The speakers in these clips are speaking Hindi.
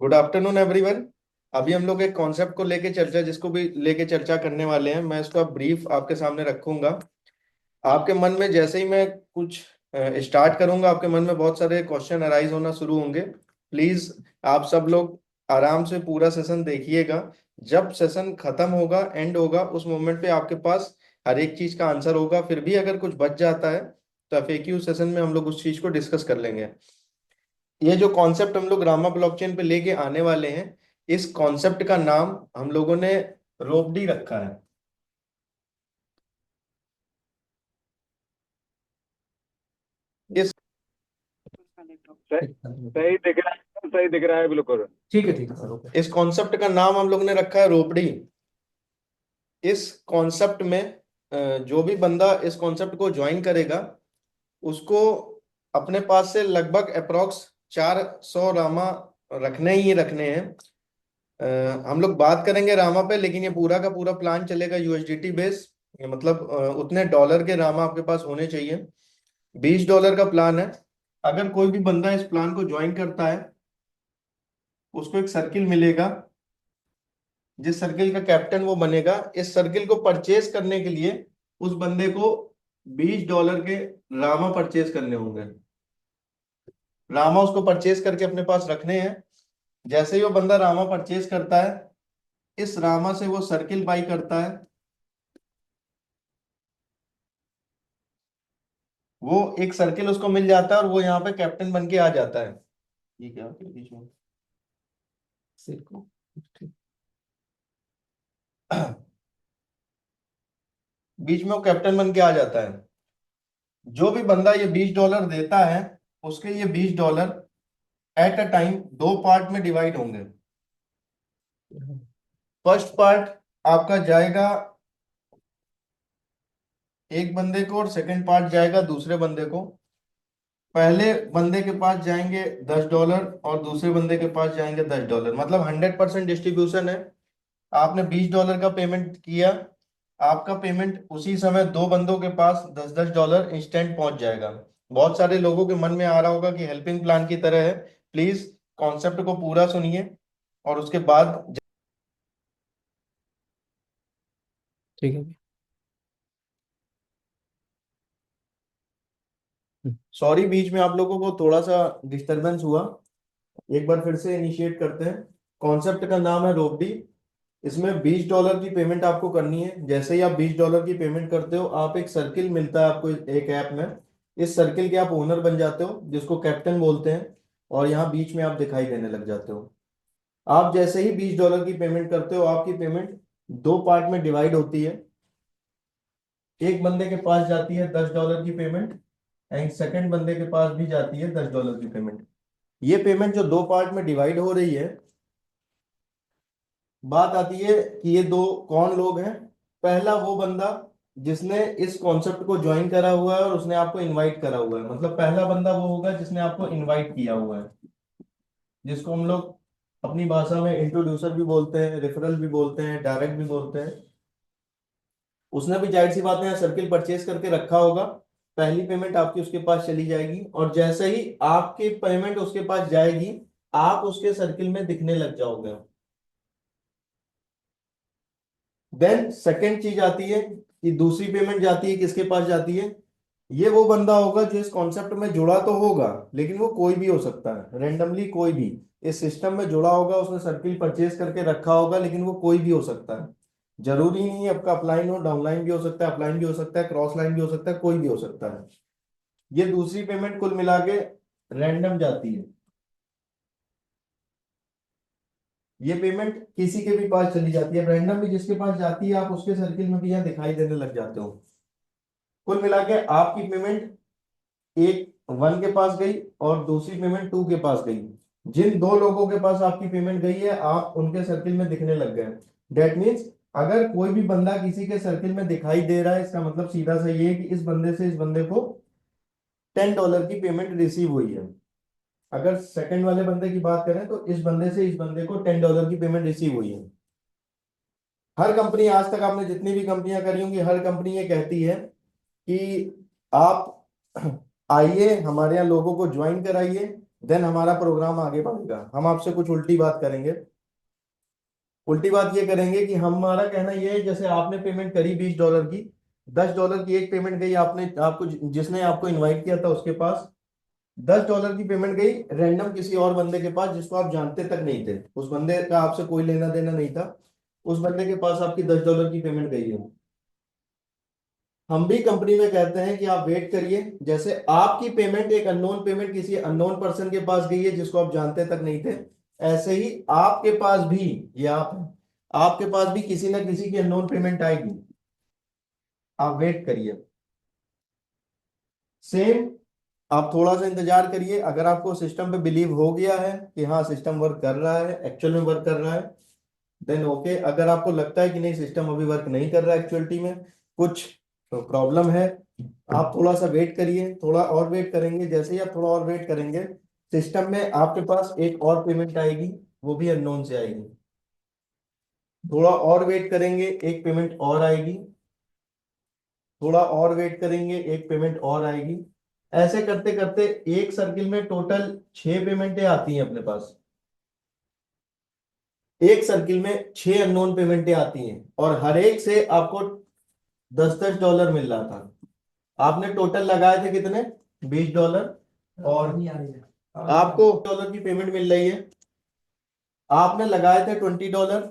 Good afternoon everyone. अभी हम लोग एक कॉन्सेप्ट को लेके चर्चा जिसको भी लेके चर्चा करने वाले हैं। मैं इसका ब्रीफ आपके सामने रखूंगा। आपके मन में जैसे ही मैं कुछ स्टार्ट करूंगा, आपके मन में बहुत सारे क्वेश्चन अराइज होना शुरू होंगे। प्लीज आप सब लोग आराम से पूरा सेशन देखिएगा। जब सेशन खत्म होगा, एंड होगा, उस मोमेंट पे आपके पास हर एक चीज का आंसर होगा। फिर भी अगर कुछ बच जाता है तो एफएक्यू सेशन में हम लोग उस चीज को डिस्कस कर लेंगे। ये जो कॉन्सेप्ट हम लोग रामा ब्लॉकचेन पे लेके आने वाले हैं, इस कॉन्सेप्ट का नाम हम लोगों ने रोपडी रखा है। इस सही दिख रहा है, सही दिख रहा है बिल्कुल। ठीक है, ठीक है सर, ओके। इस कॉन्सेप्ट का नाम हम लोग ने रखा है रोपड़ी। इस कॉन्सेप्ट में जो भी बंदा इस कॉन्सेप्ट को ज्वाइन करेगा, उसको अपने पास से लगभग अप्रोक्स 400 रामा रखने ही रखने हैं। हम लोग बात करेंगे रामा पे, लेकिन ये पूरा का पूरा प्लान चलेगा यूएसडीटी बेस। मतलब उतने डॉलर के रामा आपके पास होने चाहिए। $20 का प्लान है। अगर कोई भी बंदा इस प्लान को ज्वाइन करता है, उसको एक सर्किल मिलेगा। जिस सर्किल का कैप्टन वो बनेगा, इस सर्किल को परचेज करने के लिए उस बंदे को $20 के रामा परचेज करने होंगे। रामा उसको परचेज करके अपने पास रखने हैं। जैसे ही वो बंदा रामा परचेज करता है, इस रामा से वो सर्किल बाई करता है। वो एक सर्किल उसको मिल जाता है और वो यहाँ पे कैप्टन बन के आ जाता है। ये क्या बीच में सिर को ठीक। बीच में वो कैप्टन बन के आ जाता है। जो भी बंदा ये $20 देता है, उसके ये $20 एट अ टाइम दो पार्ट में डिवाइड होंगे। फर्स्ट पार्ट आपका जाएगा एक बंदे को, और सेकंड पार्ट जाएगा दूसरे बंदे को। पहले बंदे के पास जाएंगे $10 और दूसरे बंदे के पास जाएंगे $10। मतलब 100% डिस्ट्रीब्यूशन है। आपने $20 का पेमेंट किया, आपका पेमेंट उसी समय दो बंदों के पास $10 इंस्टेंट पहुंच जाएगा। बहुत सारे लोगों के मन में आ रहा होगा कि हेल्पिंग प्लान की तरह है। प्लीज कॉन्सेप्ट को पूरा सुनिए और उसके बाद। ठीक है। सॉरी, बीच में आप लोगों को थोड़ा सा डिस्टरबेंस हुआ। एक बार फिर से इनिशिएट करते हैं। कॉन्सेप्ट का नाम है रोबडी। इसमें $20 की पेमेंट आपको करनी है। जैसे ही आप $20 की पेमेंट करते हो, आप एक सर्किल मिलता है आपको एक ऐप में। इस सर्किल के आप ओनर बन जाते हो, जिसको कैप्टन बोलते हैं। और यहाँ बीच में आप दिखाई देने लग जाते हो। आप जैसे ही $20 की पेमेंट करते हो, आपकी पेमेंट दो पार्ट में डिवाइड होती है। एक बंदे के पास जाती है $10 की पेमेंट, एंड सेकंड बंदे के पास भी जाती है $10 की पेमेंट। ये पेमेंट जो दो पार्ट में डिवाइड हो रही है, बात आती है कि ये दो कौन लोग हैं। पहला वो बंदा जिसने इस कॉन्सेप्ट को ज्वाइन करा हुआ है और उसने आपको इनवाइट करा हुआ है। मतलब पहला बंदा वो होगा जिसने आपको इनवाइट किया हुआ है, जिसको हम लोग अपनी भाषा में इंट्रोड्यूसर भी बोलते हैं, रेफरल भी बोलते हैं, डायरेक्ट भी बोलते हैं। उसने भी जाहिर सी बात है यहाँ सर्किल परचेज करके रखा होगा। पहली पेमेंट आपकी उसके पास चली जाएगी, और जैसे ही आपकी पेमेंट उसके पास जाएगी, आप उसके सर्किल में दिखने लग जाओगे। देन सेकंड चीज आती है कि दूसरी पेमेंट जाती है, किसके पास जाती है। ये वो बंदा होगा जो इस कॉन्सेप्ट में जुड़ा तो होगा, लेकिन वो कोई भी हो सकता है, रेंडमली कोई भी इस सिस्टम में जुड़ा होगा। उसने सर्किल परचेज करके रखा होगा, लेकिन वो कोई भी हो सकता है। जरूरी नहीं है आपका अपलाइन हो, डाउनलाइन भी हो सकता है, अपलाइन भी हो सकता है, क्रॉस लाइन भी हो सकता है, कोई भी हो सकता है। ये दूसरी पेमेंट कुल मिला के रैंडम जाती है। ये पेमेंट किसी के भी पास चली जाती है, रैंडम भी जिसके पास जाती है, आप उसके सर्किल में भी यहाँ दिखाई देने लग जाते हो। कुल मिला के आपकी पेमेंट एक वन के पास गई और दूसरी पेमेंट टू के पास गई। जिन दो लोगों के पास आपकी पेमेंट गई है, आप उनके सर्किल में दिखने लग गए। डेट मीन्स अगर कोई भी बंदा किसी के सर्किल में दिखाई दे रहा है, इसका मतलब सीधा सा ये है कि इस बंदे से इस बंदे को $10 की पेमेंट रिसीव हुई है। अगर सेकंड वाले बंदे की बात करें तो इस बंदे से इस बंदे को $10 की पेमेंट रिसीव हुई है। हर कंपनी, आज तक आपने जितनी भी कंपनियां करी होंगी, हर कंपनी ये कहती है कि आप आइए हमारे यहाँ लोगों को ज्वाइन कराइए, देन हमारा प्रोग्राम आगे बढ़ेगा। हम आपसे कुछ उल्टी बात करेंगे। उल्टी बात ये करेंगे कि हमारा कहना ये है, जैसे आपने पेमेंट करी $20 की, $10 की एक पेमेंट गई आपने, आपको जिसने आपको इनवाइट किया था उसके पास, $10 की पेमेंट गई रैंडम किसी और बंदे के पास जिसको आप जानते तक नहीं थे, उस बंदे का आपसे कोई लेना देना नहीं था, उस बंदे के पास आपकी $10 की पेमेंट गई है। हम भी कंपनी में कहते हैं कि आप वेट करिए, जैसे आपकी पेमेंट, एक अननोन पेमेंट किसी अननोन पर्सन के पास गई है जिसको आप जानते तक नहीं थे, ऐसे ही आपके पास भी, ये आप हैं, आपके पास भी किसी ना किसी की अननोन पेमेंट आएगी। आप वेट करिए। सेम, आप थोड़ा सा इंतजार करिए। अगर आपको सिस्टम पे बिलीव हो गया है कि हाँ सिस्टम वर्क कर रहा है, एक्चुअल में वर्क कर रहा है, देन ओके। अगर आपको लगता है कि नहीं सिस्टम अभी वर्क नहीं कर रहा है, एक्चुअलिटी में कुछ प्रॉब्लम है, आप थोड़ा सा वेट करिए। थोड़ा और वेट करेंगे, जैसे ही आप थोड़ा और वेट करेंगे, सिस्टम में आपके पास एक और पेमेंट आएगी, वो भी अननोन से आएगी। थोड़ा और वेट करेंगे, एक पेमेंट और आएगी। थोड़ा और वेट करेंगे, एक पेमेंट और आएगी। ऐसे करते करते एक सर्किल में टोटल 6 पेमेंटें आती हैं अपने पास। एक सर्किल में 6 अननोन पेमेंटें आती हैं, और हर एक से आपको $10 मिल रहा था। आपने टोटल लगाए थे कितने? $20। और आपको डॉलर की पेमेंट मिल रही है। आपने लगाए थे $20,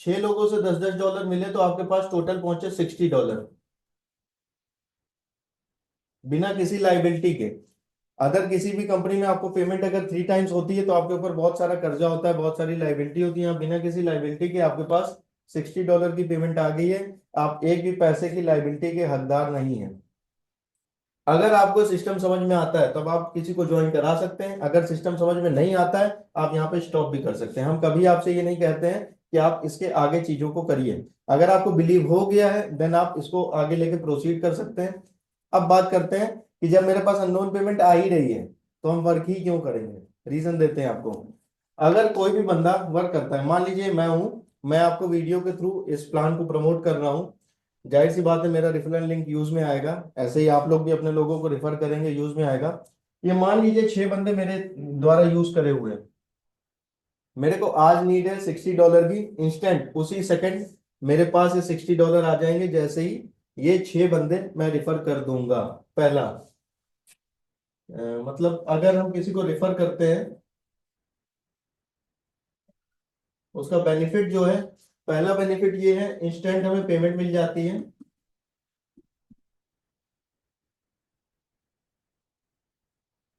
6 लोगों से $10 मिले, तो आपके पास टोटल पहुंचे $60 बिना किसी लाइबिलिटी के। अगर किसी भी कंपनी में आपको पेमेंट अगर 3 टाइम्स होती है तो आपके ऊपर बहुत सारा कर्जा होता है, बहुत सारी लाइबिलिटी होती है। बिना किसी लाइबिलिटी के आपके पास $60 की पेमेंट आ गई है। आप एक भी पैसे की लाइबिलिटी के हकदार नहीं है। अगर आपको सिस्टम समझ में आता है तब आप किसी को ज्वाइन करा सकते हैं, अगर सिस्टम समझ में नहीं आता है आप यहाँ पे स्टॉप भी कर सकते हैं। हम कभी आपसे ये नहीं कहते हैं कि आप इसके आगे चीजों को करिए। अगर आपको बिलीव हो गया है देन आप इसको आगे लेके प्रोसीड कर सकते हैं। अब बात करते हैं कि जब मेरे पास अननोन पेमेंट आ ही रही है तो हम वर्क ही क्यों करेंगे। रीजन देते हैं आपको। अगर कोई भी बंदा वर्क करता है, मान लीजिए मैं हूं, मैं आपको वीडियो के थ्रू इस प्लान को प्रमोट कर रहा हूं, जाहिर सी बात है मेरा रेफरल लिंक यूज में आएगा, ऐसे ही आप लोग भी अपने लोगों को रेफर करेंगे, यूज में आएगा। ये मान लीजिए 6 बंदे मेरे द्वारा यूज करे हुए हैं, मेरे को आज नीड है $60 की, इंस्टेंट उसी सेकंड मेरे पास ये $60 आ जाएंगे जैसे ही ये 6 बंदे मैं रेफर कर दूंगा। पहला मतलब अगर हम किसी को रेफर करते हैं उसका बेनिफिट जो है, पहला बेनिफिट ये है इंस्टेंट हमें पेमेंट मिल जाती है।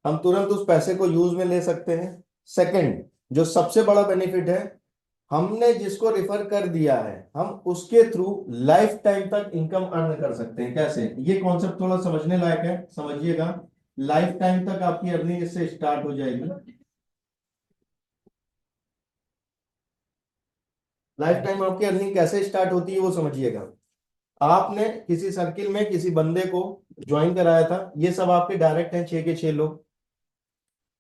हम तुरंत उस पैसे को यूज में ले सकते हैं। सेकंड, जो सबसे बड़ा बेनिफिट है, हमने जिसको रेफर कर दिया है हम उसके थ्रू लाइफ टाइम तक इनकम अर्न कर सकते हैं। कैसे? ये कॉन्सेप्ट थोड़ा समझने लायक है, समझिएगा। लाइफ टाइम तक आपकी अर्निंग इससे स्टार्ट हो जाएगी। लाइफ टाइम आपकी अर्निंग कैसे स्टार्ट होती है वो समझिएगा। आपने किसी सर्किल में किसी बंदे को ज्वाइन कराया था, ये सब आपके डायरेक्ट हैं 6 के 6 लोग,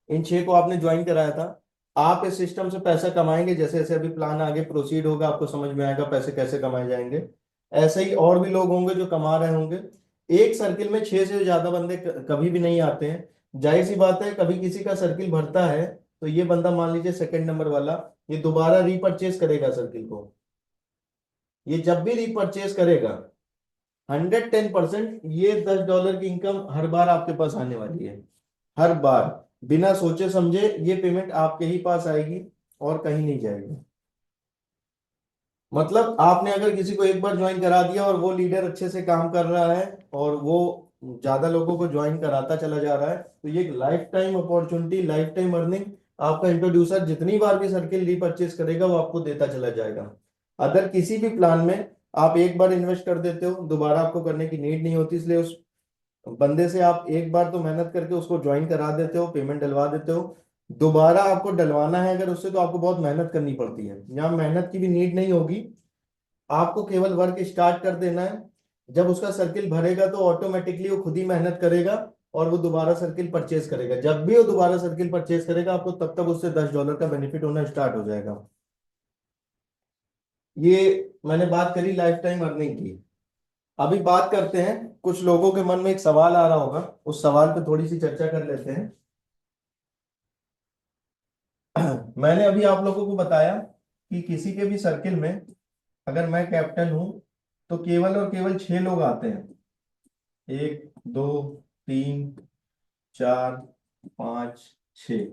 इन 6 को आपने ज्वाइन कराया था। आप इस सिस्टम से पैसा कमाएंगे, जैसे जैसे अभी प्लान आगे प्रोसीड होगा आपको समझ में आएगा पैसे कैसे कमाए जाएंगे। ऐसे ही और भी लोग होंगे जो कमा रहे होंगे। एक सर्किल में 6 से ज्यादा बंदे कभी भी नहीं आते हैं। जाहिर सी बात है कभी किसी का सर्किल भरता है तो ये बंदा, मान लीजिए सेकंड नंबर वाला, ये दोबारा रीपरचेज करेगा सर्किल को। ये जब भी रीपरचेज करेगा 110% ये $10 की इनकम हर बार आपके पास आने वाली है। हर बार बिना सोचे समझे ये पेमेंट आपके ही पास आएगी और कहीं नहीं जाएगी। मतलब आपने अगर किसी को एक बार ज्वाइन करा दिया और वो लीडर अच्छे से काम कर रहा है और वो ज्यादा लोगों को ज्वाइन कराता चला जा रहा है, तो ये एक life time opportunity, life time earning आपका इंट्रोड्यूसर जितनी बार भी सर्किल रीपरचेज करेगा वो आपको देता चला जाएगा। अगर किसी भी प्लान में आप एक बार इन्वेस्ट कर देते हो, दोबारा आपको करने की नीड नहीं होती, इसलिए उस बंदे से आप एक बार तो मेहनत करके उसको ज्वाइन करा देते हो, पेमेंट डलवा देते हो। दोबारा आपको डलवाना है अगर उससे, तो आपको बहुत मेहनत करनी पड़ती है। यहाँ मेहनत की भी नीड नहीं होगी, आपको केवल वर्क स्टार्ट कर देना है। जब उसका सर्किल भरेगा तो ऑटोमेटिकली वो खुद ही मेहनत करेगा और वो दोबारा सर्किल परचेज करेगा। जब भी वो दोबारा सर्किल परचेज करेगा आपको तब तक उससे $10 का बेनिफिट होना स्टार्ट हो जाएगा। ये मैंने बात करी लाइफ टाइम अर्निंग की। अभी बात करते हैं, कुछ लोगों के मन में एक सवाल आ रहा होगा, उस सवाल पे थोड़ी सी चर्चा कर लेते हैं। मैंने अभी आप लोगों को बताया कि किसी के भी सर्किल में अगर मैं कैप्टन हूं तो केवल और केवल 6 लोग आते हैं। 1 2 3 4 5 6।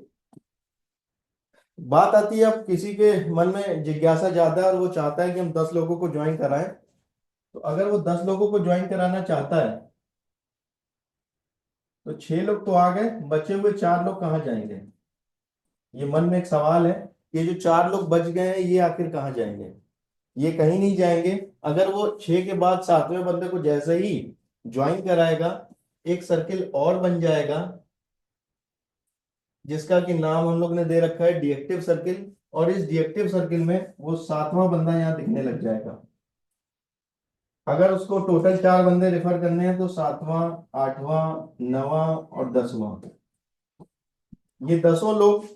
बात आती है अब किसी के मन में जिज्ञासा ज्यादा है और वो चाहता है कि हम 10 लोगों को ज्वाइन कराएं। तो अगर वो 10 लोगों को ज्वाइन कराना चाहता है तो 6 लोग तो आ गए, बचे हुए 4 लोग कहाँ जाएंगे? ये मन में एक सवाल है कि ये जो 4 लोग बच गए हैं ये आखिर कहाँ जाएंगे? ये कहीं नहीं जाएंगे। अगर वो 6 के बाद 7वें बंदे को जैसे ही ज्वाइन कराएगा, एक सर्किल और बन जाएगा जिसका कि नाम हम लोग ने दे रखा है डीएक्टिव सर्किल। और इस डीएक्टिव सर्किल में वो 7वां बंदा यहाँ दिखने लग जाएगा। अगर उसको टोटल 4 बंदे रेफर करने हैं तो 7वां, 8वां, 9वां और 10वां, ये 10 लोग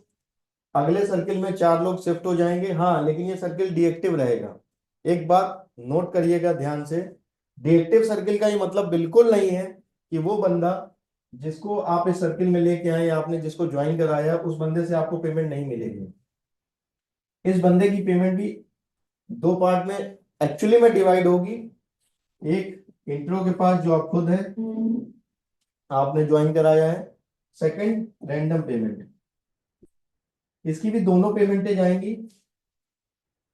अगले सर्किल में 4 लोग शिफ्ट हो जाएंगे। हाँ, लेकिन ये सर्किल डीएक्टिव रहेगा। एक बात नोट करिएगा ध्यान से, डीएक्टिव सर्किल का ये मतलब बिल्कुल नहीं है कि वो बंदा जिसको आप इस सर्किल में लेके आए, आपने जिसको ज्वाइन कराया, उस बंदे से आपको पेमेंट नहीं मिलेगी। इस बंदे की पेमेंट भी 2 पार्ट में एक्चुअली में डिवाइड होगी। एक इंट्रो के पास जो आप खुद है, आपने ज्वाइन कराया है। Second, random payment. इसकी भी दोनों पेमेंटें जाएंगी।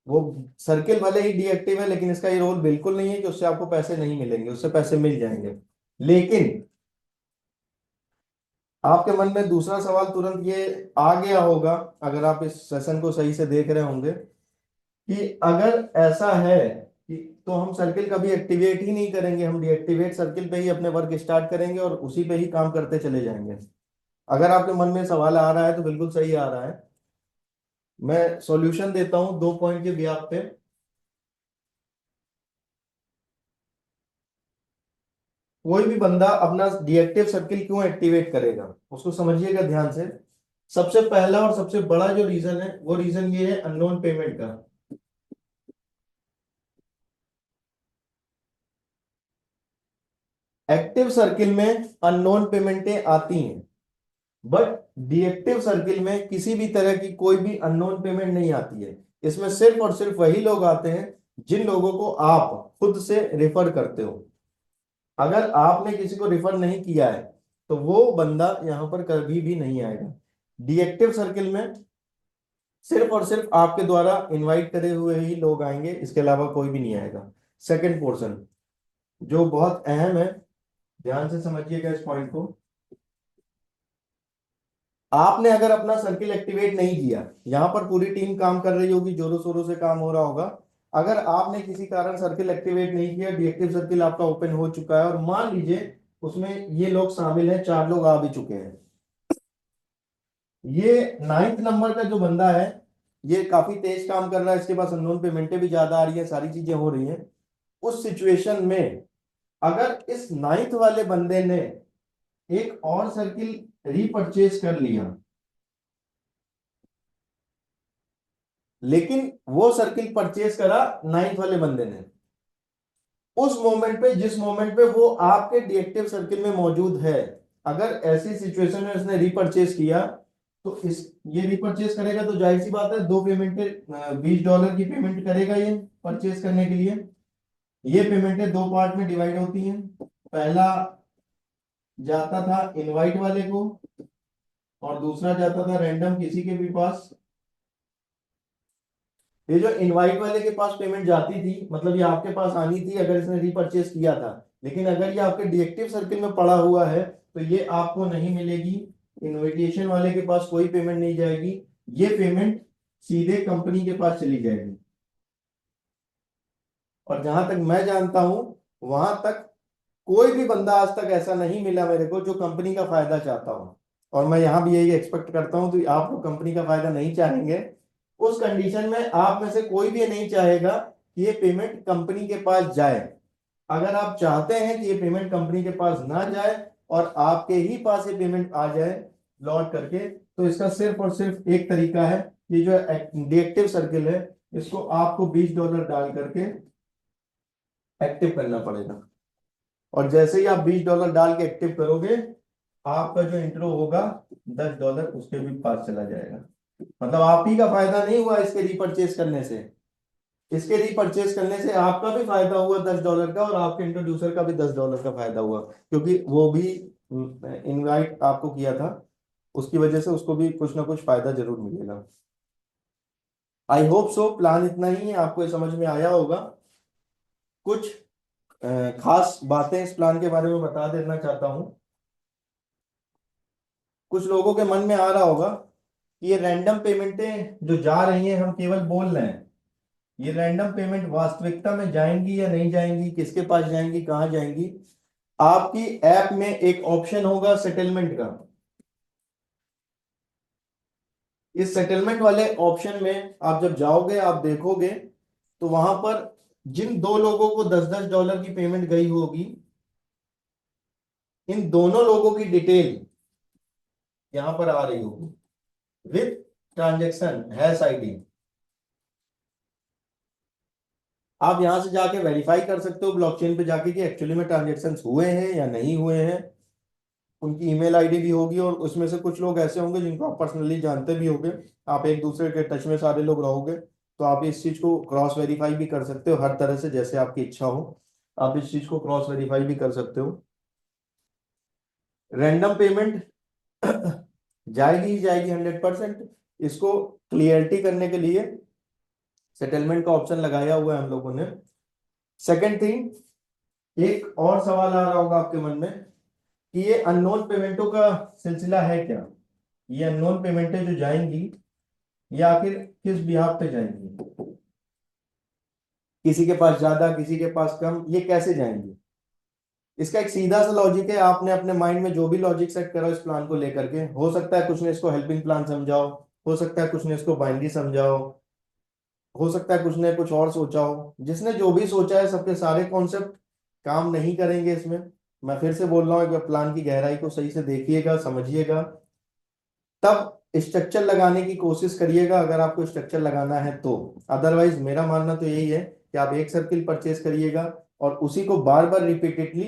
वो सर्किल भले ही डीएक्टिव है लेकिन इसका ये रोल बिल्कुल नहीं है कि उससे आपको पैसे नहीं मिलेंगे, उससे पैसे मिल जाएंगे। लेकिन आपके मन में दूसरा सवाल तुरंत ये आ गया होगा, अगर आप इस सेशन को सही से देख रहे होंगे, कि अगर ऐसा है कि तो हम सर्किल कभी एक्टिवेट ही नहीं करेंगे, हम डीएक्टिवेट सर्किल पे ही अपने वर्क स्टार्ट करेंगे और उसी पे ही काम करते चले जाएंगे। अगर आपके मन में सवाल आ रहा है तो बिल्कुल सही आ रहा है। मैं सॉल्यूशन देता हूं 2 पॉइंट के ब्याह पे। कोई भी बंदा अपना डीएक्टिव सर्किल क्यों एक्टिवेट करेगा उसको समझिएगा ध्यान से। सबसे पहला और सबसे बड़ा जो रीजन है वो रीजन ये है अननोन पेमेंट का। एक्टिव सर्किल में अननोन पेमेंटें आती हैं, बट डीएक्टिव सर्किल में किसी भी तरह की कोई भी अननोन पेमेंट नहीं आती है। इसमें सिर्फ और सिर्फ वही लोग आते हैं जिन लोगों को आप खुद से रेफर करते हो। अगर आपने किसी को रेफर नहीं किया है तो वो बंदा यहां पर कभी भी नहीं आएगा। डीएक्टिव सर्किल में सिर्फ और सिर्फ आपके द्वारा इनवाइट करे हुए ही लोग आएंगे, इसके अलावा कोई भी नहीं आएगा। सेकंड पोर्शन जो बहुत अहम है, ध्यान से समझिएगा इस पॉइंट को। आपने अगर अपना सर्किल एक्टिवेट नहीं किया, यहां पर पूरी टीम काम कर रही होगी, जोरों शोरों से काम हो रहा होगा। अगर आपने किसी कारण सर्किल एक्टिवेट नहीं किया, डीएक्टिव सर्किल आपका ओपन हो चुका है और मान लीजिए उसमें ये लोग शामिल हैं, 4 लोग आ भी चुके हैं, ये 9th नंबर का जो बंदा है ये काफी तेज काम कर रहा है, इसके पास अननोन पेमेंटें भी ज्यादा आ रही है, सारी चीजें हो रही हैं। उस सिचुएशन में अगर इस 9th वाले बंदे ने एक और सर्किल रीपरचेज कर लिया, लेकिन वो सर्किल परचेज करा 9th वाले बंदे ने, उस मोमेंट पे जिस मोमेंट पे वो आपके डीएक्टिव सर्किल में मौजूद है, अगर ऐसी सिचुएशन में उसने रीपरचेज किया तो इस ये रीपरचेज करेगा तो जाहिर सी बात है 2 पेमेंटें, $20 की पेमेंट करेगा ये परचेज करने के लिए। ये पेमेंटें 2 पार्ट में डिवाइड होती हैं। पहला जाता था इनवाइट वाले को और दूसरा जाता था रैंडम किसी के भी पास। ये जो इनवाइट वाले के पास पेमेंट जाती थी मतलब ये आपके पास आनी थी अगर इसने रीपरचेज किया था, लेकिन अगर ये आपके डीएक्टिव सर्किल में पड़ा हुआ है तो ये आपको नहीं मिलेगी। इनविटेशन वाले के पास कोई पेमेंट नहीं जाएगी, ये पेमेंट सीधे कंपनी के पास चली जाएगी। और जहां तक मैं जानता हूं वहां तक कोई भी बंदा आज तक ऐसा नहीं मिला मेरे को जो कंपनी का फायदा चाहता हो। और मैं यहां भी यही एक्सपेक्ट करता हूं तो आप लोग कंपनी का फायदा नहीं चाहेंगे। उस कंडीशन में आप में से कोई भी नहीं चाहेगा कि ये पेमेंट कंपनी के पास जाए। अगर आप चाहते हैं कि ये पेमेंट कंपनी के पास ना जाए और आपके ही पास ये पेमेंट आ जाए लौट करके, तो इसका सिर्फ और सिर्फ एक तरीका है, ये जो डीएक्टिव सर्किल है इसको आपको $20 डाल करके एक्टिव करना पड़ेगा। और जैसे ही आप $20 डाल के एक्टिव करोगे, आपका जो इंट्रो होगा $10 उसके भी पास चला जाएगा। मतलब आप ही का फायदा नहीं हुआ इसके रीपरचेस करने से, इसके रीपरचेस करने से आपका भी फायदा हुआ $10 का, और आपके इंट्रोड्यूसर का भी $10 का फायदा हुआ, क्योंकि वो भी इनवाइट आपको किया था, उसकी वजह से उसको भी कुछ ना कुछ फायदा जरूर मिलेगा। आई होप सो प्लान इतना ही है, आपको ये समझ में आया होगा। कुछ खास बातें इस प्लान के बारे में बता देना चाहता हूं। कुछ लोगों के मन में आ रहा होगा कि ये रैंडम पेमेंटें जो जा रही हैं, हम केवल बोल रहे हैं, ये रैंडम पेमेंट वास्तविकता में जाएंगी या नहीं जाएंगी, किसके पास जाएंगी, कहाँ जाएंगी। आपकी ऐप में एक ऑप्शन होगा सेटलमेंट का। इस सेटलमेंट वाले ऑप्शन में आप जब जाओगे, आप देखोगे तो वहां पर जिन दो लोगों को $10 की पेमेंट गई होगी, इन दोनों लोगों की डिटेल यहां पर आ रही होगी विथ ट्रांजेक्शन हैश आईडी। आप यहां से जाके वेरीफाई कर सकते हो ब्लॉकचेन पे जाके कि एक्चुअली में ट्रांजेक्शन हुए हैं या नहीं हुए हैं। उनकी ईमेल आईडी भी होगी, और उसमें से कुछ लोग ऐसे होंगे जिनको आप पर्सनली जानते भी होंगे, आप एक दूसरे के टच में सारे लोग रहोगे, तो आप इस चीज को क्रॉस वेरीफाई भी कर सकते हो हर तरह से, जैसे आपकी इच्छा हो आप इस चीज को क्रॉस वेरीफाई भी कर सकते हो। रैंडम पेमेंट जाएगी ही जाएगी 100%। इसको क्लियरिटी करने के लिए सेटलमेंट का ऑप्शन लगाया हुआ है हम लोगों ने। सेकंड थिंग, एक और सवाल आ रहा होगा आपके मन में कि ये अननोन पेमेंटों का सिलसिला है क्या, ये अननोन पेमेंटें जो जाएंगी ये आखिर किस बिहाफ पे जाएंगी, किसी के पास ज्यादा किसी के पास कम, ये कैसे जाएंगी। इसका एक सीधा सा लॉजिक है, आपने अपने माइंड में जो भी लॉजिक सेट करो इस प्लान को लेकर के, हो सकता है कुछ ने इसको हेल्पिंग प्लान समझाओ, हो सकता है कुछ ने इसको बाइनरी समझाओ, हो सकता है कुछ ने कुछ और सोचा हो, जिसने जो भी सोचा है सबके सारे कॉन्सेप्ट काम नहीं करेंगे इसमें। मैं फिर से बोल रहा हूँ, एक प्लान की गहराई को सही से देखिएगा, समझिएगा, तब स्ट्रक्चर लगाने की कोशिश करिएगा अगर आपको स्ट्रक्चर लगाना है तो। अदरवाइज मेरा मानना तो यही है कि आप एक सर्किल परचेज करिएगा और उसी को बार बार रिपीटेडली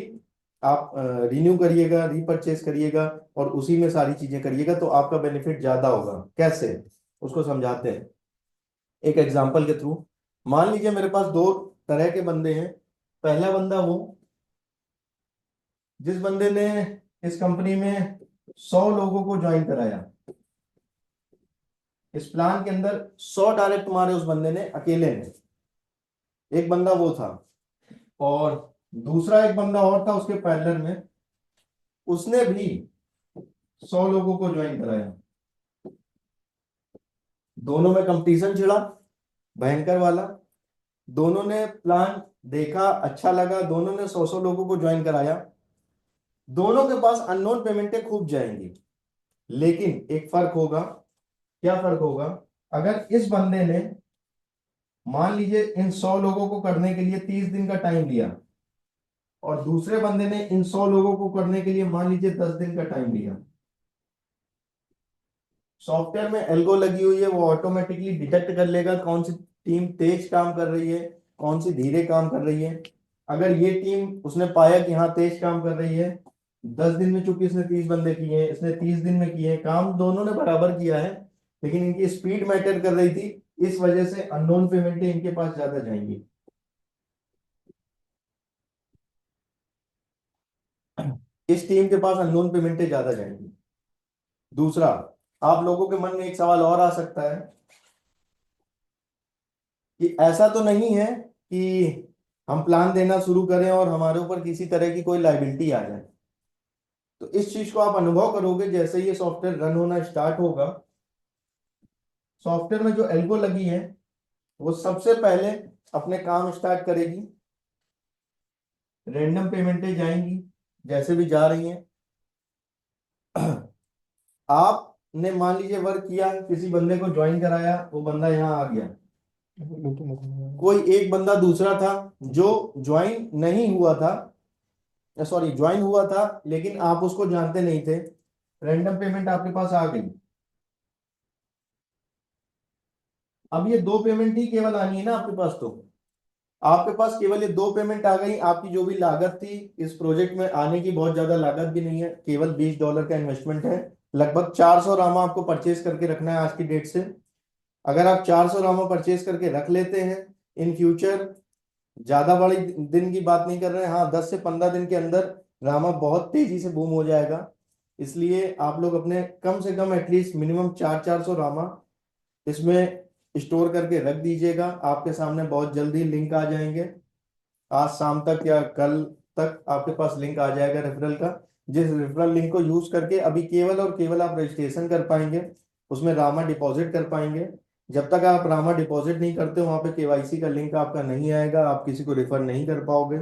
आप रिन्यू करिएगा, रीपरचेज करिएगा, और उसी में सारी चीजें करिएगा, तो आपका बेनिफिट ज्यादा होगा। कैसे, उसको समझाते हैं एक एग्जांपल के थ्रू। मान लीजिए मेरे पास दो तरह के बंदे हैं। पहला बंदा वो जिस बंदे ने इस कंपनी में 100 लोगों को ज्वाइन कराया, इस प्लान के अंदर 100 डायरेक्ट मारे उस बंदे ने अकेले ने, एक बंदा वो था। और दूसरा एक बंदा और था उसके पैरेलल में, उसने भी 100 लोगों को ज्वाइन कराया। दोनों में कंपटीशन छिड़ा भयंकर वाला। दोनों ने प्लान देखा, अच्छा लगा, दोनों ने 100 लोगों को ज्वाइन कराया। दोनों के पास अननोन पेमेंटें खूब जाएंगी, लेकिन एक फर्क होगा। क्या फर्क होगा, अगर इस बंदे ने मान लीजिए इन 100 लोगों को करने के लिए 30 दिन का टाइम लिया, और दूसरे बंदे ने इन 100 लोगों को करने के लिए मान लीजिए 10 दिन का टाइम लिया, सॉफ्टवेयर में एल्गो लगी हुई है, वो ऑटोमेटिकली डिटेक्ट कर लेगा कौन सी टीम तेज काम कर रही है, कौन सी धीरे काम कर रही है। अगर ये टीम उसने पाया कि हाँ तेज काम कर रही है, 10 दिन में, चूंकि इसने 30 बंदे किए हैं, इसने 30 दिन में किए हैं, काम दोनों ने बराबर किया है, लेकिन इनकी स्पीड मैटर कर रही थी, इस वजह से अननोन पेमेंटें इनके पास ज्यादा जाएंगी। इस टीम के पास अननोन पेमेंटें ज्यादा जाएंगी। दूसरा, आप लोगों के मन में एक सवाल और आ सकता है कि ऐसा तो नहीं है कि हम प्लान देना शुरू करें और हमारे ऊपर किसी तरह की कोई लाइबिलिटी आ जाए। तो इस चीज को आप अनुभव करोगे जैसे ये सॉफ्टवेयर रन होना स्टार्ट होगा। सॉफ्टवेयर में जो एल्गो लगी है वो सबसे पहले अपने काम स्टार्ट करेगी, रैंडम पेमेंटें जाएंगी जैसे भी जा रही हैं। आपने मान लीजिए वर्क किया, किसी बंदे को ज्वाइन कराया, वो बंदा यहाँ आ गया। कोई एक बंदा दूसरा था जो ज्वाइन नहीं हुआ था, सॉरी ज्वाइन हुआ था लेकिन आप उसको जानते नहीं थे, रैंडम पेमेंट आपके पास आ गई। अब ये दो पेमेंट ही केवल आनी है ना आपके पास, तो आपके पास केवल ये दो पेमेंट आ गई। आपकी जो भी लागत थी इस प्रोजेक्ट में आने की, बहुत ज्यादा लागत भी नहीं है, केवल $20 का इन्वेस्टमेंट है। लगभग 400 रामा आपको परचेज करके रखना है आज की डेट से। अगर आप 400 रामा परचेज करके रख लेते हैं इन फ्यूचर, ज्यादा बड़ी दिन की बात नहीं कर रहे हैं, हाँ 10 से 15 दिन के अंदर रामा बहुत तेजी से बूम हो जाएगा। इसलिए आप लोग अपने कम से कम एटलीस्ट मिनिमम 400 रामा इसमें स्टोर करके रख दीजिएगा। आपके सामने बहुत जल्दी लिंक आ जाएंगे, आज शाम तक या कल तक आपके पास लिंक आ जाएगा रेफरल का, जिस रेफरल लिंक को यूज करके अभी केवल और केवल आप रजिस्ट्रेशन कर पाएंगे, उसमें रामा डिपॉजिट कर पाएंगे। जब तक आप रामा डिपॉजिट नहीं करते वहां पे केवाईसी का लिंक आपका नहीं आएगा, आप किसी को रेफर नहीं कर पाओगे।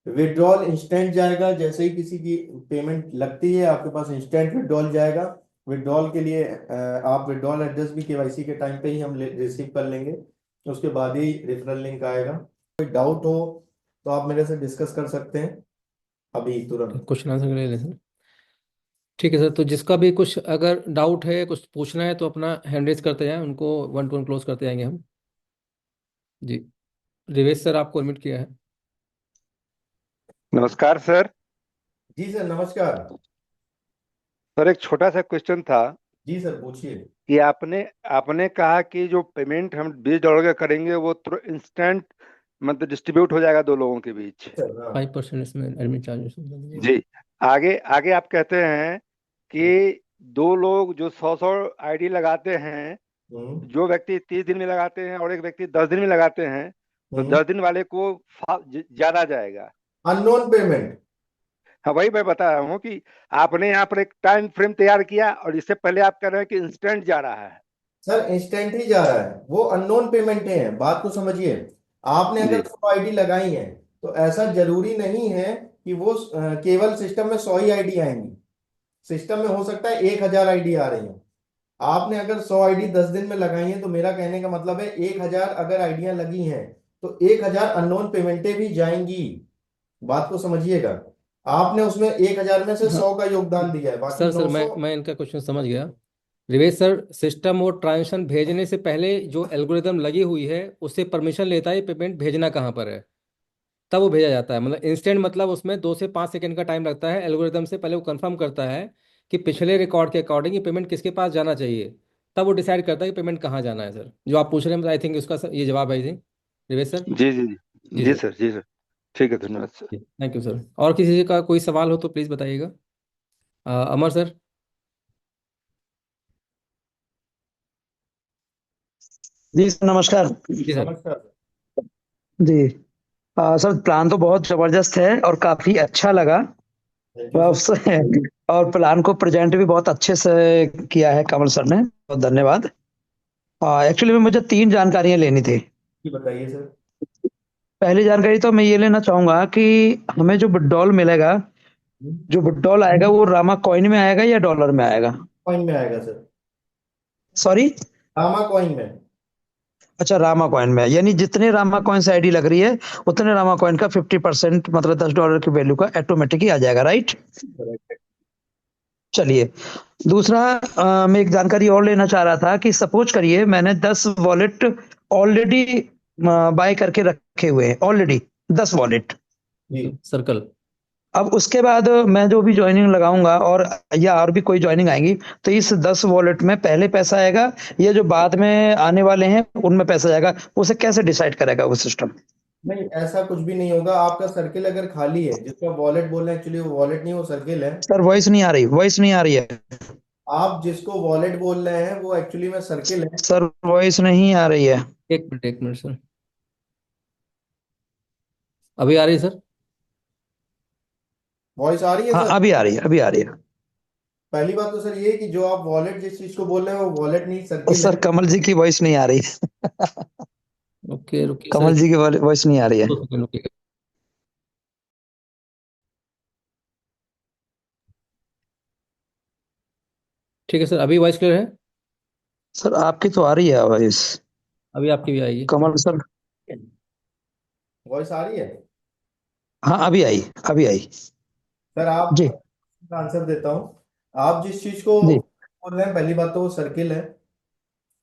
विड्रॉल इंस्टेंट जाएगा, जैसे ही किसी की पेमेंट लगती है आपके पास इंस्टेंट विड्रॉल जाएगा। विड्रॉल के लिए आप विड्रॉल एड्रेस भी केवाईसी के टाइम पे ही हम रिसीव कर लेंगे, उसके बाद ही रेफरल लिंक आएगा। कोई डाउट हो तो आप मेरे से डिस्कस कर सकते हैं अभी तुरंत। क्वेश्चन आंसर ले लें सर। ठीक है सर, तो जिसका भी कुछ अगर डाउट है, कुछ पूछना है, तो अपना हैंड रेज करते जाएं, उनको वन टू वन क्लोज करते जाएंगे हम। जी, रिवेश सर आपको एडमिट किया है। नमस्कार सर। जी सर नमस्कार। सर एक छोटा सा क्वेश्चन था जी सर पूछिए। कि आपने आपने कहा कि जो पेमेंट हम $20 का करेंगे वो तुरंत इंस्टेंट मतलब डिस्ट्रीब्यूट हो जाएगा दो लोगों के बीच। सर हाँ। 5% इसमें एडमिट चार्जेस दीजिएगा। जी। आगे आगे आप कहते हैं कि दो लोग जो 100 आईडी लगाते हैं, हम्म जो व्यक्ति 30 दिन में लगाते हैं और एक व्यक्ति 10 दिन में लगाते हैं, तो हम्म 10 दिन वाले को ज्यादा जाएगा। Unknown payment. हाँ, वही मैं बता रहा हूँ कि आपने यहाँ पर एक टाइम फ्रेम तैयार किया और इससे पहले आप कह रहे हैं कि इंस्टेंट जा रहा है। सर इंस्टेंट ही जा रहा है, वो अननोन पेमेंट है, बात को समझिए। आपने अगर जी 100 आईडी लगाई है तो ऐसा जरूरी नहीं है कि वो केवल सिस्टम में 100 ही आईडी आएंगी। सिस्टम में हो सकता है 1000 आईडी आ रही है। आपने अगर 100 आईडी 10 दिन में लगाई है तो मेरा कहने का मतलब है 1000 अगर आईडियां लगी हैं तो 1000 अननोन पेमेंटें भी जाएंगी। बात को समझिएगा, आपने उसमें 1000 में से हाँ 100 का योगदान दिया है, बाकी सर, सर 900। मैं इनका क्वेश्चन समझ गया। रिवेश सर, सिस्टम और ट्रांजेक्शन भेजने से पहले जो एल्गोरिदम लगी हुई है उससे परमिशन लेता है पेमेंट भेजना कहाँ पर है, तब वो भेजा जाता है। मतलब इंस्टेंट मतलब उसमें 2 से 5 सेकंड का टाइम लगता है। एल्गोरिदम से पहले वो कंफर्म करता है कि पिछले रिकॉर्ड के अकॉर्डिंग ये पेमेंट किसके पास जाना चाहिए, तब वो डिसाइड करता है कि पेमेंट कहाँ जाना है। सर जो आप पूछ रहे हैं, आई थिंक उसका ये जवाब है, आई थिंक। रिवेश सर। जी जी जी जी जी सर। सर, जी सर। ठीक है, धन्यवाद सर। Thank you sir. और किसी का कोई सवाल हो तो प्लीज़ बताइएगा। अमर सर। जी सर नमस्कार। जी सर। नमस्कार जी सर, प्लान तो बहुत जबरदस्त है और काफी अच्छा लगा। Thank you sir. बस और प्लान को प्रेजेंट भी बहुत अच्छे से किया है कमल सर ने, बहुत धन्यवाद। एक्चुअली में मुझे 3 जानकारियां लेनी थी। जी बताइए सर। पहली जानकारी तो मैं ये लेना चाहूंगा कि हमें जो विड्रॉल मिलेगा, जो विड्रॉल आएगा वो रामा कॉइन में आएगा या डॉलर में आएगा? कॉइन में आएगा सर। सॉरी। रामा कॉइन में। अच्छा, रामा कॉइन में, यानी जितने रामा कॉइन से आईडी लग रही है उतने रामा कॉइन का 50% मतलब $10 की वैल्यू का ऑटोमेटिक ही आ जाएगा, राइट? करेक्ट। चलिए। दूसरा, मैं एक जानकारी और लेना चाह रहा था कि सपोज करिए मैंने 10 वॉलेट ऑलरेडी बाय करके रखे हुए हैं, ऑलरेडी 10 वॉलेट। जी सर्कल। अब उसके बाद मैं जो भी ज्वाइनिंग लगाऊंगा और या और भी कोई ज्वाइनिंग आएंगी, तो इस 10 वॉलेट में पहले पैसा आएगा या जो बाद में आने वाले हैं उनमें पैसा जाएगा? उसे कैसे डिसाइड करेगा वो सिस्टम? नहीं, ऐसा कुछ भी नहीं होगा। आपका सर्किल अगर खाली है, जिसका वॉलेट बोल रहे हैं, एक्चुअली वो वॉलेट नहीं, वो सर्किल है। सर वॉइस नहीं आ रही, वॉइस नहीं आ रही है। आप जिसको वॉलेट बोल रहे हैं वो एक्चुअली में सर्किल है। सर वॉइस नहीं आ रही है। एक मिनट सर। अभी आ रही है सर? वॉइस आ रही है हाँ सर। अभी आ रही है, अभी आ रही है। पहली बात तो सर ये है कि जो आप वॉलेट जिस चीज को बोल रहे हैं वो वॉलेट नहीं और सर्किल सर है। कमल जी की वॉइस नहीं आ रही है। ओके, रुकिए सर। कमल जी की वॉइस नहीं आ रही है। 2 सेकंड रुकिए। ठीक है सर, अभी वॉइस क्लियर है? सर आपकी तो आ रही है वॉइस। अभी आपकी भी आएगी। कमल सर। वॉइस आ रही है। हाँ अभी आई, अभी आई। सर आप जी। आंसर देता हूँ। आप जिस चीज को जी। बोल रहे हैं पहली बात तो वो सर्किल है।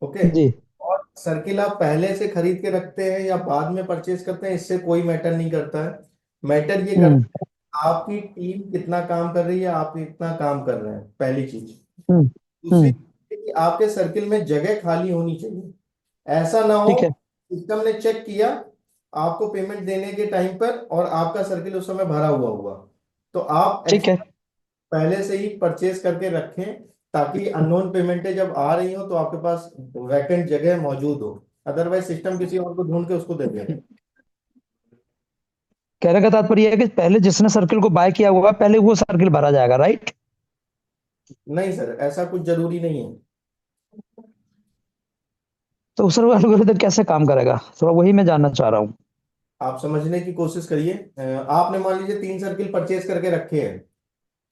ओके। जी। और सर्किल आप पहले से खरीद के रखते हैं या बाद में परचेज करते हैं, इससे कोई मैटर नहीं करता है। मैटर ये हम्म। करता है आपकी टीम कितना काम कर रही है, आप कितना काम कर रहे हैं, पहली चीज। हम्म। दूसरी हम्म। चीज कि आपके सर्किल में जगह खाली होनी चाहिए। ऐसा ना हो ठीक है, सिस्टम ने चेक किया आपको पेमेंट देने के टाइम पर और आपका सर्किल उस समय भरा हुआ हुआ, तो आप ठीक है। पहले से ही परचेज करके रखें ताकि अननोन पेमेंटें जब आ रही हो तो आपके पास वैकेंट जगह मौजूद हो, अदरवाइज सिस्टम किसी और को ढूंढ के उसको दे देगा। कहने का तात्पर्य है कि पहले जिसने सर्किल को बाय किया हुआ है, पहले वो सर्किल भरा जाएगा, राइट? नहीं सर, ऐसा कुछ जरूरी नहीं है। तो सर वो एल्गोरिथम कैसे काम करेगा, थोड़ा वही मैं जानना चाह रहा हूँ। आप समझने की कोशिश करिए। आपने मान लीजिए 3 सर्किल परचेज करके रखे हैं,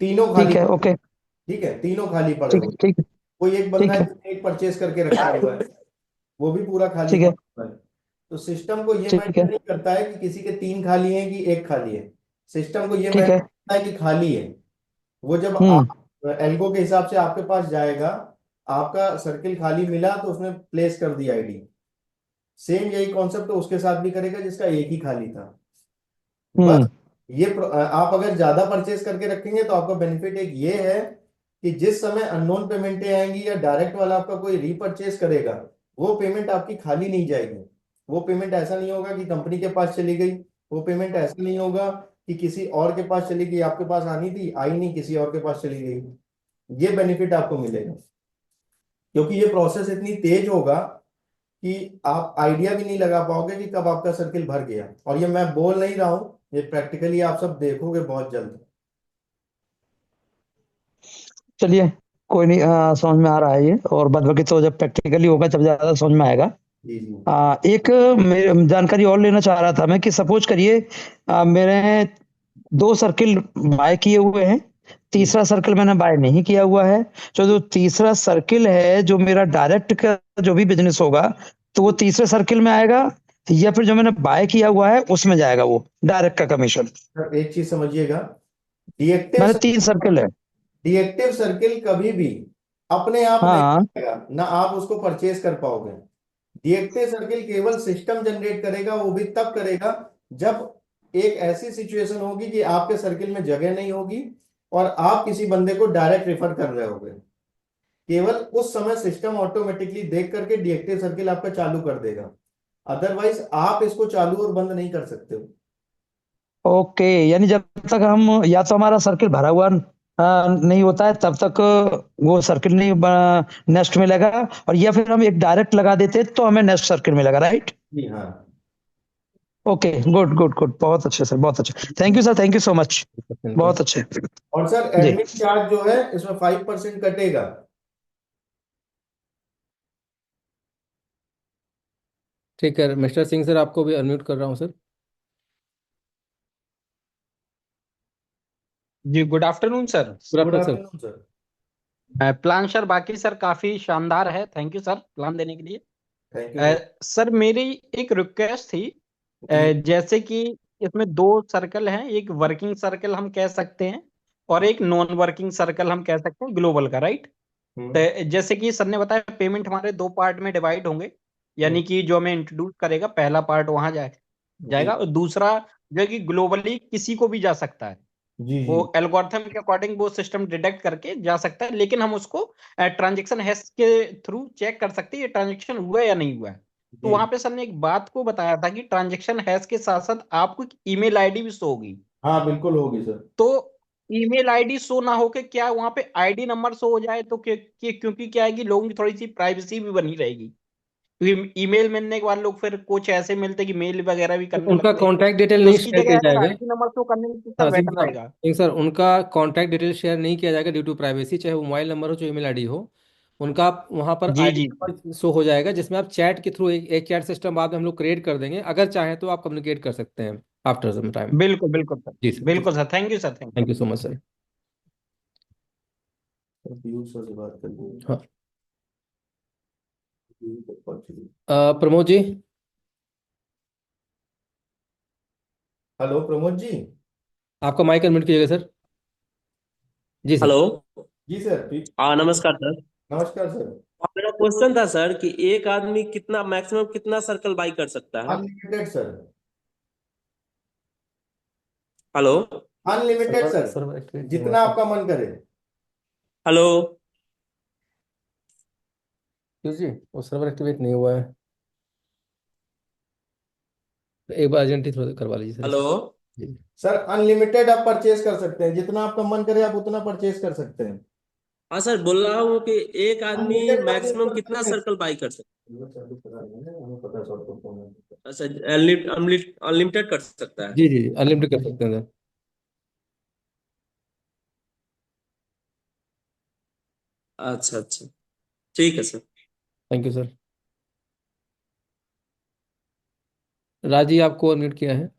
तीनों खाली, ठीक है, ओके। ठीक है, तीनों खाली पड़े ठीक हुए। है, ठीक है, कोई एक बंदा ठीक है है, जिसने एक परचेज करके रखा हुआ है, वो भी पूरा खाली ठीक है, पड़ा हुआ है। तो सिस्टम को ये ठीक मैटर है, नहीं करता है कि किसी के 3 खाली हैं कि एक खाली है, सिस्टम को ये ठीक मैटर है। करता है कि खाली है। वो जब हम्म। आप एल्गो के हिसाब से आपके पास जाएगा, आपका सर्किल खाली मिला तो उसने प्लेस कर दी आईडी, सेम यही कॉन्सेप्ट तो उसके साथ भी करेगा जिसका एक ही खाली था। बस हम्म। आप अगर ज्यादा परचेज करके रखेंगे तो आपका बेनिफिट एक ये है कि जिस समय अननोन पेमेंटें आएंगी या डायरेक्ट वाला आपका कोई रीपरचेज करेगा, वो पेमेंट आपकी खाली नहीं जाएगी। वो पेमेंट ऐसा नहीं होगा कि कंपनी के पास चली गई, वो पेमेंट ऐसा नहीं होगा कि किसी और के पास चली गई, आपके पास आनी थी आई नहीं, किसी और के पास चली गई। ये बेनिफिट आपको मिलेगा क्योंकि ये प्रोसेस इतनी तेज होगा कि आप आइडिया भी नहीं लगा पाओगे कि कब आपका सर्किल भर गया। और ये मैं बोल नहीं रहा हूं, ये प्रैक्टिकली आप सब देखोगे बहुत जल्द। चलिए, कोई नहीं, समझ में आ रहा है ये, और बाद बाकी तो जब प्रैक्टिकली होगा तब ज्यादा समझ में आएगा। जी जी। एक जानकारी और लेना चाह रहा था मैं कि सपोज करिए मेरे 2 सर्किल बाय किए हुए हैं, जी तीसरा सर्किल मैंने बाय नहीं किया हुआ है। तो जो तीसरा सर्किल है, जो मेरा डायरेक्ट का जो भी बिजनेस होगा, तो वो तीसरे सर्किल में आएगा, या फिर जो मैंने बाय किया हुआ है उसमें जाएगा वो डायरेक्ट का कमीशन? सर, एक चीज समझिएगा, डीएक्टिव मैंने 3 सर्किल है। डीएक्टिव सर्किल कभी भी अपने आप नहीं हाँ। आएगा, ना आप उसको परचेज कर पाओगे। डीएक्टिव सर्किल केवल सिस्टम जनरेट करेगा, वो भी तब करेगा जब एक ऐसी सिचुएशन होगी कि आपके सर्किल में जगह नहीं होगी और आप किसी बंदे को डायरेक्ट रेफर कर रहे होगे। केवल उस समय सिस्टम ऑटोमेटिकली देख करके डीएक्टिव सर्किल आपका चालू कर देगा, अदरवाइज आप इसको चालू और बंद नहीं कर सकते हो। ओके, यानी जब तक हम, या तो हमारा सर्किल भरा हुआ नहीं होता है तब तक वो सर्किल नहीं नेक्स्ट में लगा, और या फिर हम एक डायरेक्ट लगा देते हैं तो हमें नेक्स्ट सर्किल में लगा, राइट? जी हाँ। ओके, गुड गुड गुड, बहुत अच्छे सर, बहुत अच्छे, thank you sir, thank you so much, बहुत अच्छे। और सर जी। एडमिट चार्ज जो है इसमें 5% कटेगा। ठीक है मिस्टर सिंह सर, आपको भी अनम्यूट कर रहा हूँ सर। जी good afternoon sir. Good good afternoon sir. Afternoon sir. Plan sir बाकी सर काफी शानदार है, थैंक यू सर प्लान देने के लिए। Thank you sir. सर मेरी एक रिक्वेस्ट थी, जी जैसे कि इसमें 2 सर्कल हैं, एक वर्किंग सर्कल हम कह सकते हैं और एक नॉन वर्किंग सर्कल हम कह सकते हैं ग्लोबल का, राइट? हम्म तो जैसे कि सर ने बताया पेमेंट हमारे 2 पार्ट में डिवाइड होंगे, हम्म, यानी कि जो हमें इंट्रोड्यूस करेगा पहला पार्ट वहां जी जाएगा, और दूसरा जो है कि ग्लोबली किसी को भी जा सकता है, जी वो जी एल्गोरिथम के अकॉर्डिंग वो सिस्टम डिटेक्ट करके जा सकता है, लेकिन हम उसको ट्रांजेक्शन हैश के थ्रू चेक कर सकते हैं ये ट्रांजेक्शन हुआ है या नहीं हुआ है। तो जी। वहां पे सर ने एक बात को बताया था कि ट्रांजेक्शन हैश के साथ साथ आपको ईमेल आईडी भी शो होगी। हाँ बिल्कुल होगी सर। तो ईमेल आईडी शो ना होके क्या वहां पे आईडी नंबर शो हो जाए तो क्योंकि क्या है कि लोगों की थोड़ी सी प्राइवेसी भी बनी रहेगी, क्योंकि ईमेल मिलने के बाद लोग फिर कुछ ऐसे मिलते कि मेल वगैरह भी करने उनका लगते हैं, कांटेक्ट डिटेल तो नहीं उसकी शेयर किया जगह अगर जाएगा। आईडी नंबर शो करने में तो हाँ सर बेटर रहेगा। सिंह सर, उनका कांटेक्ट डिटेल शेयर नहीं किया जाएगा ड्यू टू प्राइवेसी, चाहे वो मोबाइल नंबर हो चाहे ईमेल आईडी हो। उनका वहाँ पर जी आईडी जी नंबर शो हो जाएगा, जिसमें आप चैट के थ्रू एक चैट सिस्टम बाद में हम लोग क्रिएट कर देंगे, अगर चाहें तो आप कम्युनिकेट कर सकते हैं आफ्टर सम टाइम। बिल्कुल बिल्कुल सर। जी सर। बिल्कुल sir, thank you sir, thank thank you so much sir. Piyush sir से बात कर लीजिए। हाँ पीयूष तक पहुंच गई। प्रमोद जी, हेलो प्रमोद जी। आपका माइक अनम्यूट कीजिएगा सर। जी सर। हेलो। जी सर हाँ, नमस्कार सर। नमस्कार सर। और मेरा क्वेश्चन था सर कि एक आदमी कितना मैक्सिमम कितना सर्कल बाई कर सकता है? Unlimited sir. Hello. Unlimited server sir, server activate नहीं हुआ जितना सर। आपका मन करे। हेलो। क्यों जी, वो सर्वर एक्टिवेट नहीं हुआ है। तो एक बार अर्जेंटली थोड़ा करवा लीजिए सर हेलो। जी। सर अनलिमिटेड आप परचेज कर सकते हैं, जितना आपका मन करे आप उतना परचेज कर सकते हैं। हाँ सर, बोल रहा हूँ कि एक आदमी अनलिमिटेड परचेज मैक्सिमम कर कितना सकते हैं। सर्कल बाई कर सकता हमें पता है सर, तो है? अच्छा, अनलिमिटेड कर सकता है। जी जी अनलिमिटेड कर सकते हैं सर। अच्छा अच्छा, ठीक है सर। Thank you sir. राजी आपको अनम्यूट किया है।